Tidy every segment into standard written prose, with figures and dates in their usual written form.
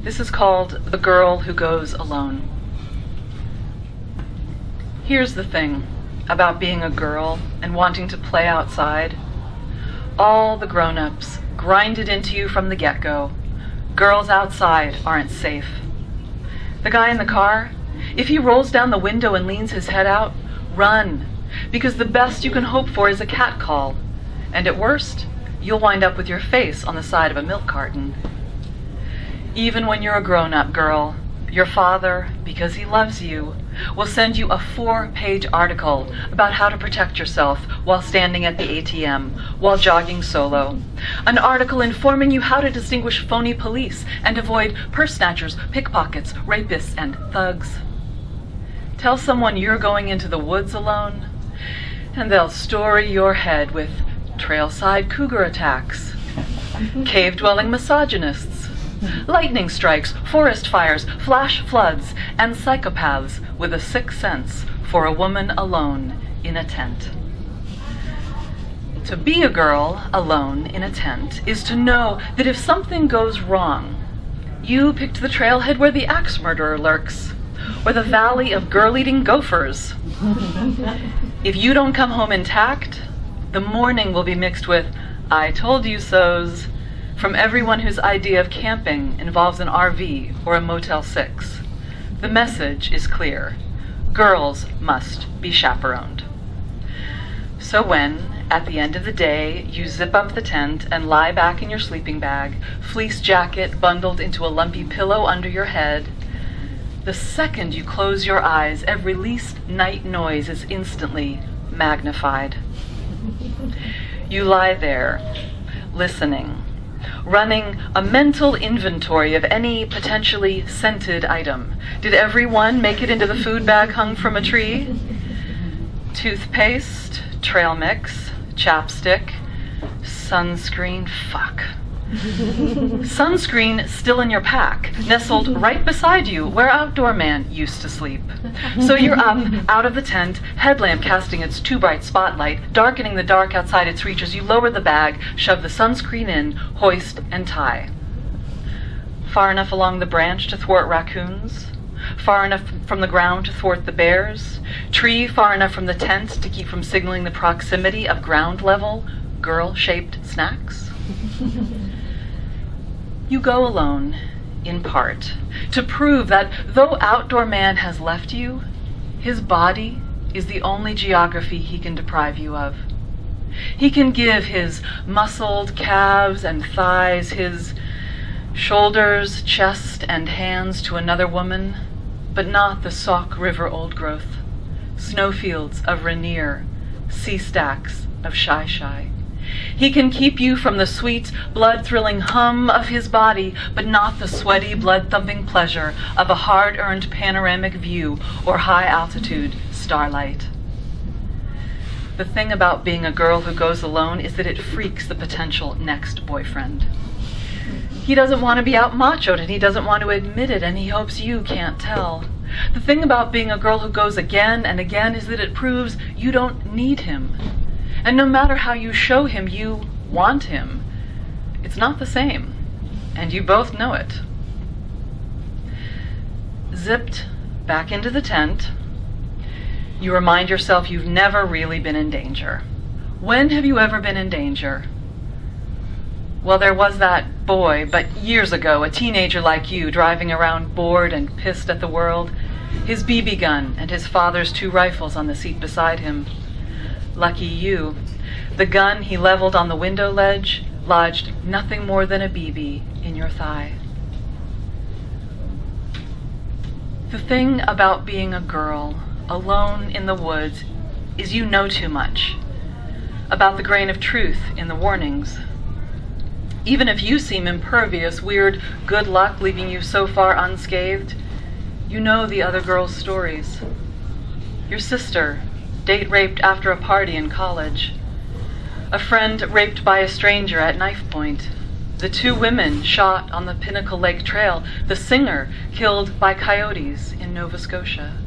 This is called The Girl Who Goes Alone. Here's the thing about being a girl and wanting to play outside. All the grown-ups grind it into you from the get-go. Girls outside aren't safe. The guy in the car, if he rolls down the window and leans his head out, run, because the best you can hope for is a catcall, and at worst, you'll wind up with your face on the side of a milk carton. Even when you're a grown-up girl, your father, because he loves you, will send you a 4-page article about how to protect yourself while standing at the ATM, while jogging solo. An article informing you how to distinguish phony police and avoid purse snatchers, pickpockets, rapists, and thugs. Tell someone you're going into the woods alone, and they'll story your head with trailside cougar attacks, cave-dwelling misogynists, lightning strikes, forest fires, flash floods, and psychopaths with a sixth sense for a woman alone in a tent. To be a girl alone in a tent is to know that if something goes wrong, you picked the trailhead where the axe murderer lurks, or the valley of girl-eating gophers. If you don't come home intact, the morning will be mixed with "I told you so's" from everyone whose idea of camping involves an RV or a Motel 6. The message is clear. Girls must be chaperoned. So when, at the end of the day, you zip up the tent and lie back in your sleeping bag, fleece jacket bundled into a lumpy pillow under your head, the second you close your eyes, every least night noise is instantly magnified. You lie there, listening, running a mental inventory of any potentially scented item. Did everyone make it into the food bag hung from a tree? Toothpaste, trail mix, chapstick, sunscreen, fuck. Sunscreen still in your pack, nestled right beside you where Outdoor Man used to sleep. So you're up, out of the tent, headlamp casting its too bright spotlight, darkening the dark outside its reach as you lower the bag, shove the sunscreen in, hoist, and tie. Far enough along the branch to thwart raccoons, far enough from the ground to thwart the bears, tree far enough from the tent to keep from signaling the proximity of ground-level, girl-shaped snacks. You go alone, in part, to prove that though Outdoor Man has left you, his body is the only geography he can deprive you of. He can give his muscled calves and thighs, his shoulders, chest, and hands to another woman, but not the Sauk River old growth, snowfields of Rainier, sea stacks of Shai-Shai. He can keep you from the sweet, blood-thrilling hum of his body, but not the sweaty, blood-thumping pleasure of a hard-earned panoramic view or high-altitude starlight. The thing about being a girl who goes alone is that it freaks the potential next boyfriend. He doesn't want to be out-machoed, and he doesn't want to admit it, and he hopes you can't tell. The thing about being a girl who goes again and again is that it proves you don't need him. And no matter how you show him you want him, it's not the same, and you both know it. Zipped back into the tent, you remind yourself you've never really been in danger. When have you ever been in danger? Well, there was that boy, but years ago, a teenager like you, driving around bored and pissed at the world, his BB gun and his father's 2 rifles on the seat beside him. Lucky you. The gun he leveled on the window ledge lodged nothing more than a BB in your thigh. The thing about being a girl, alone in the woods, is you know too much about the grain of truth in the warnings. Even if you seem impervious, weird good luck leaving you so far unscathed, you know the other girls' stories. Your sister, date raped after a party in college. A friend raped by a stranger at knife point. The 2 women shot on the Pinnacle Lake Trail. The singer killed by coyotes in Nova Scotia.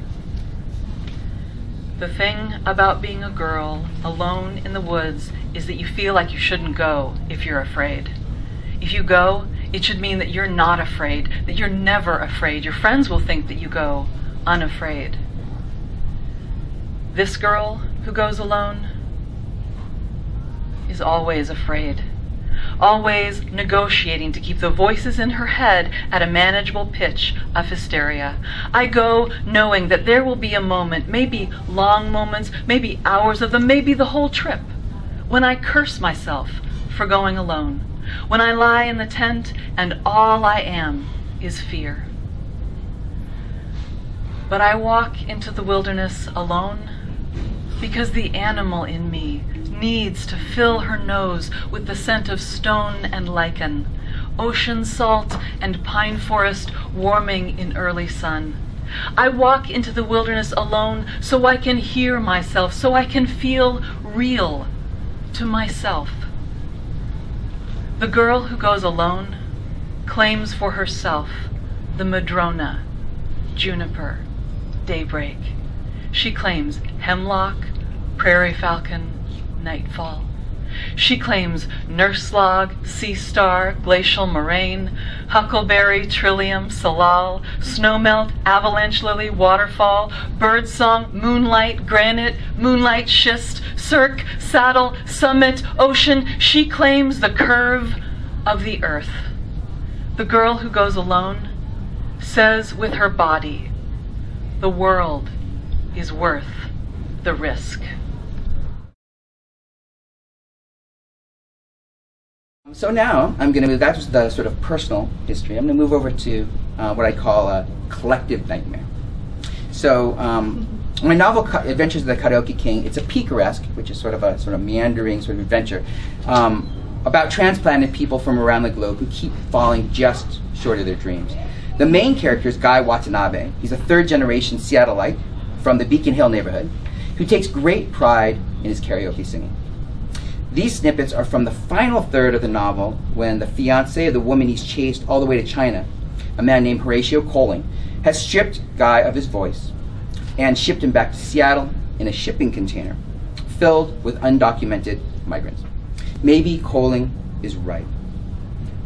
The thing about being a girl alone in the woods is that you feel like you shouldn't go if you're afraid. If you go, It should mean that you're not afraid, that you're never afraid. Your friends will think that you go unafraid. This girl who goes alone is always afraid, always negotiating to keep the voices in her head at a manageable pitch of hysteria. I go knowing that there will be a moment, maybe long moments, maybe hours of them, maybe the whole trip, when I curse myself for going alone, when I lie in the tent and all I am is fear. But I walk into the wilderness alone because the animal in me needs to fill her nose with the scent of stone and lichen, ocean salt and pine forest warming in early sun. I walk into the wilderness alone so I can hear myself, so I can feel real to myself. The girl who goes alone claims for herself the madrona, juniper, daybreak. She claims hemlock, prairie falcon, nightfall. She claims nurselog, sea star, glacial moraine, huckleberry, trillium, salal, snowmelt, avalanche lily, waterfall, birdsong, moonlight, granite, moonlight schist, cirque, saddle, summit, ocean. She claims the curve of the earth. The girl who goes alone says with her body, the world is worth the risk. So now I'm going to move, that was the sort of personal history. I'm going to move over to what I call a collective nightmare. So my novel Adventures of the Karaoke King, it's a picaresque, which is sort of meandering sort of adventure, about transplanted people from around the globe who keep falling just short of their dreams. The main character is Guy Watanabe. He's a third-generation Seattleite from the Beacon Hill neighborhood who takes great pride in his karaoke singing. These snippets are from the final third of the novel when the fiancé of the woman he's chased all the way to China, a man named Horatio Coling, has stripped Guy of his voice and shipped him back to Seattle in a shipping container filled with undocumented migrants. Maybe Coling is right.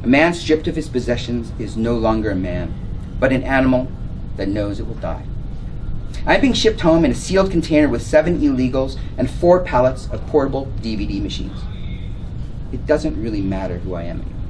A man stripped of his possessions is no longer a man, but an animal that knows it will die. I'm being shipped home in a sealed container with 7 illegals and 4 pallets of portable DVD machines. It doesn't really matter who I am anymore.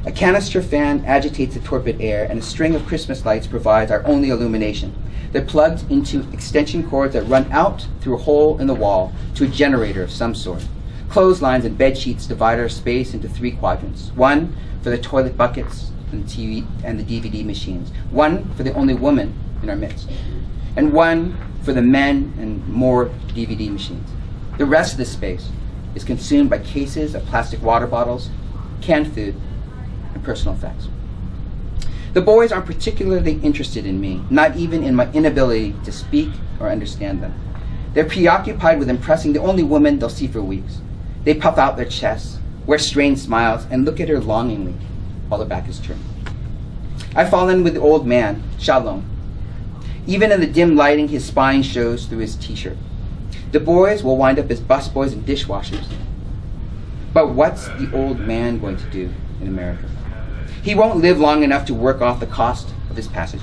A canister fan agitates the torpid air, and a string of Christmas lights provides our only illumination. They're plugged into extension cords that run out through a hole in the wall to a generator of some sort. Clotheslines and bed sheets divide our space into 3 quadrants. One for the toilet buckets and the DVD machines. One for the only woman in our midst. And one for the men and more DVD machines. The rest of this space is consumed by cases of plastic water bottles, canned food, and personal effects. The boys aren't particularly interested in me, not even in my inability to speak or understand them. They're preoccupied with impressing the only woman they'll see for weeks. They puff out their chests, wear strained smiles, and look at her longingly while their back is turned. I fall in with the old man, Shalom. Even in the dim lighting, his spine shows through his t-shirt. The boys will wind up as busboys and dishwashers. But what's the old man going to do in America? He won't live long enough to work off the cost of his passage.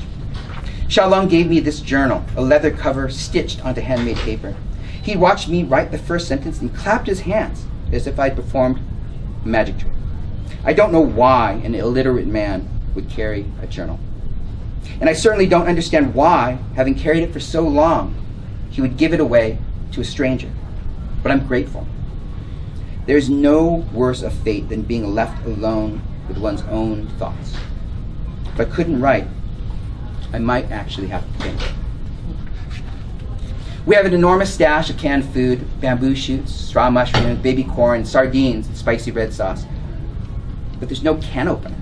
Shalom gave me this journal, a leather cover stitched onto handmade paper. He watched me write the first sentence and clapped his hands as if I'd performed a magic trick. I don't know why an illiterate man would carry a journal. And I certainly don't understand why, having carried it for so long, he would give it away to a stranger. But I'm grateful. There's no worse of fate than being left alone with one's own thoughts. If I couldn't write, I might actually have to think. We have an enormous stash of canned food, bamboo shoots, straw mushrooms, baby corn, sardines, and spicy red sauce. But there's no can opener.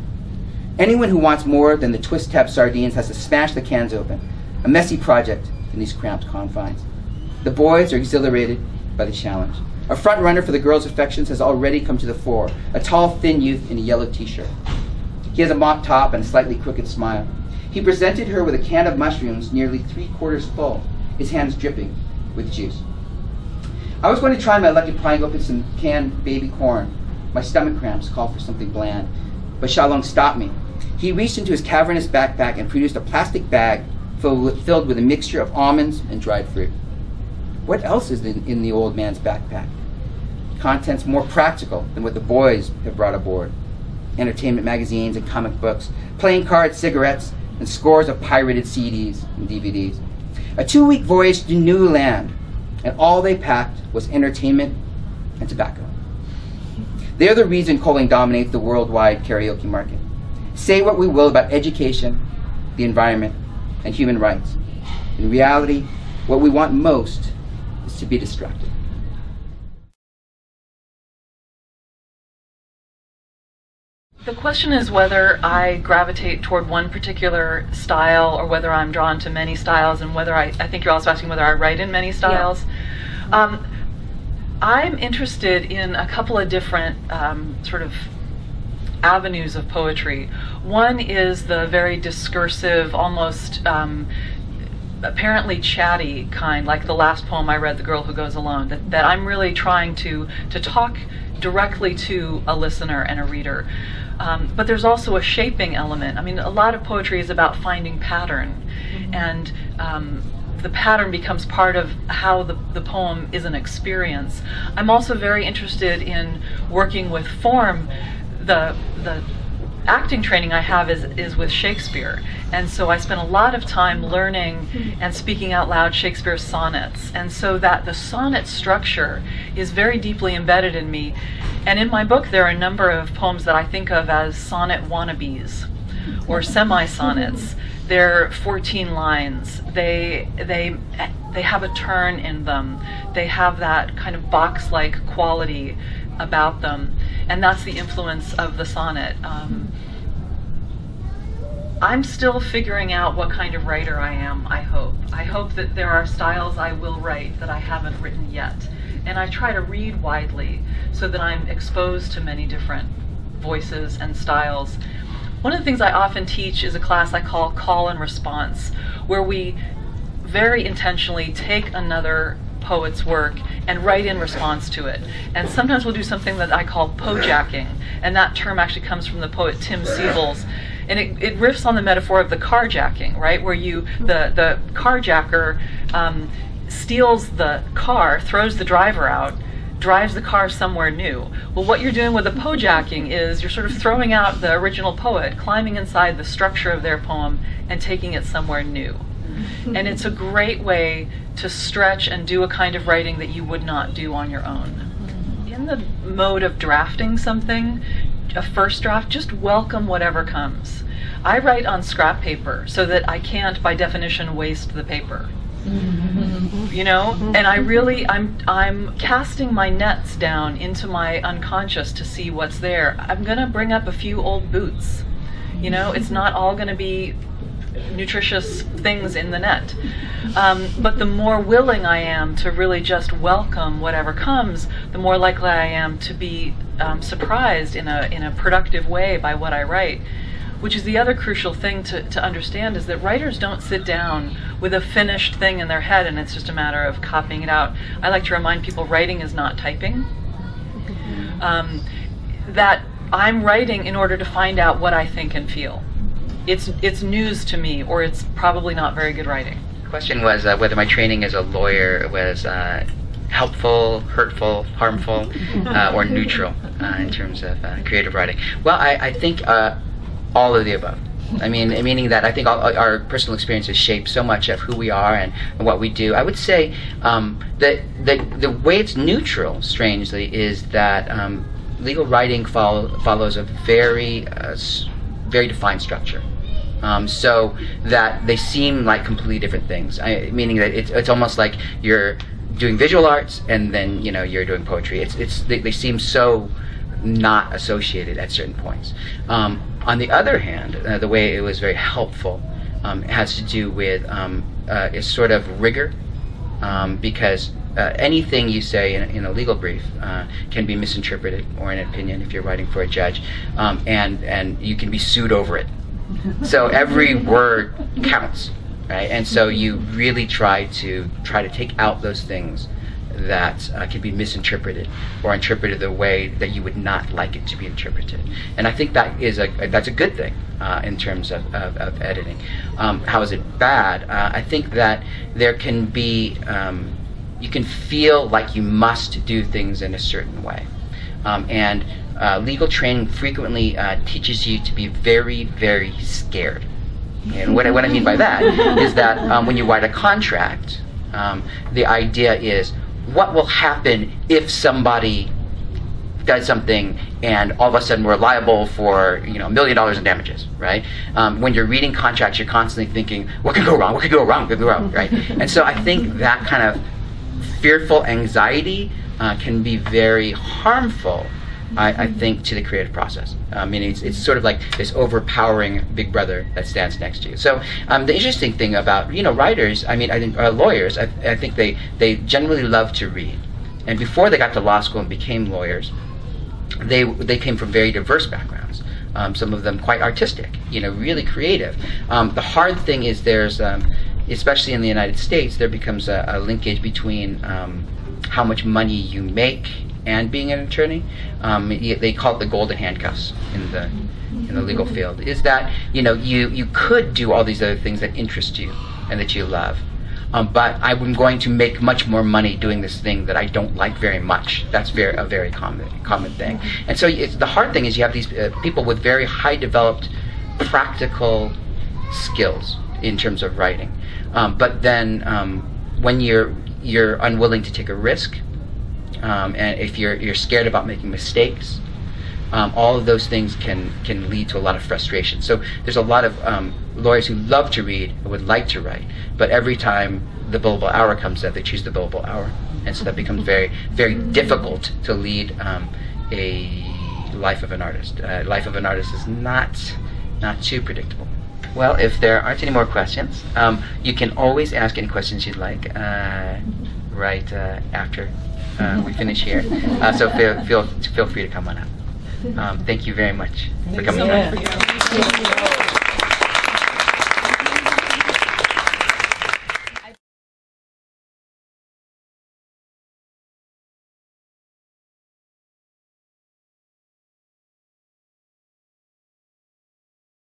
Anyone who wants more than the twist tab sardines has to smash the cans open, a messy project in these cramped confines. The boys are exhilarated by the challenge. A front runner for the girls' affections has already come to the fore, a tall, thin youth in a yellow t-shirt. He has a mop top and a slightly crooked smile. He presented her with a can of mushrooms nearly 3/4 full, his hands dripping with juice. I was going to try my luck at prying open some canned baby corn. My stomach cramps call for something bland. But Xiaolong stopped me. He reached into his cavernous backpack and produced a plastic bag filled with a mixture of almonds and dried fruit. What else is in the old man's backpack? Contents more practical than what the boys have brought aboard. Entertainment magazines and comic books, playing cards, cigarettes, and scores of pirated CDs and DVDs. A 2-week voyage to new land, and all they packed was entertainment and tobacco. They're the reason Koling dominates the worldwide karaoke market. Say what we will about education, the environment, and human rights. In reality, what we want most is to be distracted. The question is whether I gravitate toward one particular style or whether I'm drawn to many styles, and whether I think you're also asking whether I write in many styles. Yeah. I'm interested in a couple of different sort of avenues of poetry. One is the very discursive, almost apparently chatty kind, like the last poem I read, The Girl Who Goes Alone, that I'm really trying to talk directly to a listener and a reader. But there's also a shaping element. I mean, a lot of poetry is about finding pattern, and the pattern becomes part of how the poem is an experience. I'm also very interested in working with form. The acting training I have is with Shakespeare, and so I spent a lot of time learning and speaking out loud Shakespeare's sonnets, and so that the sonnet structure is very deeply embedded in me. And in my book there are a number of poems that I think of as sonnet wannabes or semi-sonnets. They're 14 lines. They have a turn in them. They have that kind of box-like quality about them, and that's the influence of the sonnet. I'm still figuring out what kind of writer I am, I hope. I hope that there are styles I will write that I haven't written yet. And I try to read widely so that I'm exposed to many different voices and styles. One of the things I often teach is a class I call Call and Response, where we very intentionally take another poet's work and write in response to it. And sometimes we'll do something that I call pojacking, and that term actually comes from the poet Tim Sievel's. And it riffs on the metaphor of the carjacking, right? Where the carjacker steals the car, throws the driver out, drives the car somewhere new. Well, what you're doing with the pojacking is you're sort of throwing out the original poet, climbing inside the structure of their poem and taking it somewhere new. And it's a great way to stretch and do a kind of writing that you would not do on your own. In the mode of drafting something, a first draft, just welcome whatever comes. I write on scrap paper so that I can't, by definition, waste the paper. You know, and I'm casting my nets down into my unconscious to see what's there. I'm gonna bring up a few old boots. You know, it's not all gonna be nutritious things in the net. But the more willing I am to really just welcome whatever comes, the more likely I am to be surprised in a productive way by what I write. Which is the other crucial thing to understand, is that writers don't sit down with a finished thing in their head and it's just a matter of copying it out. I like to remind people writing is not typing. That I'm writing in order to find out what I think and feel. It's news to me, or it's probably not very good writing. The question was whether my training as a lawyer was helpful, hurtful, harmful, or neutral in terms of creative writing. Well, I think all of the above. I mean, meaning that I think all our personal experiences shape so much of who we are and what we do. I would say that the way it's neutral, strangely, is that legal writing follows a very defined structure. So that they seem like completely different things. Meaning that it's almost like you're doing visual arts and then you're doing poetry. They seem so not associated at certain points. On the other hand, the way it was very helpful has to do with a sort of rigor, because anything you say in a legal brief can be misinterpreted, or an opinion if you're writing for a judge, and you can be sued over it. So every word counts, right? And so you really try to take out those things that can be misinterpreted or interpreted the way that you would not like it to be interpreted. And I think that's a good thing in terms of editing. How is it bad? I think that there can be, you can feel like you must do things in a certain way. And legal training frequently teaches you to be very, very scared. And what I mean by that is that when you write a contract, the idea is, what will happen if somebody does something and all of a sudden we're liable for $1 million in damages, right? When you're reading contracts, you're constantly thinking, what could go wrong? What could go wrong? What could go wrong? Right? And so I think that kind of fearful anxiety can be very harmful, I think, to the creative process. I mean, it's sort of like this overpowering big brother that stands next to you. So the interesting thing about writers, I think lawyers, I think they generally love to read, and before they got to law school and became lawyers, they came from very diverse backgrounds. Some of them quite artistic, really creative. The hard thing is there's, especially in the United States, there becomes a linkage between how much money you make and being an attorney. They call it the golden handcuffs in the legal field. Is that you could do all these other things that interest you and that you love, but I'm going to make much more money doing this thing that I don't like very much. That's a very common thing. And so the hard thing is you have these people with very high developed practical skills in terms of writing, but then when you're unwilling to take a risk, and if you're scared about making mistakes, all of those things can lead to a lot of frustration. So there's a lot of lawyers who love to read and would like to write, but every time the billable hour comes up, they choose the billable hour, and so that becomes very, very difficult to lead a life of an artist. Life of an artist is not too predictable. Well, if there aren't any more questions, you can always ask any questions you'd like right after we finish here. So feel free to come on up. Thank you very much for coming. Thank you.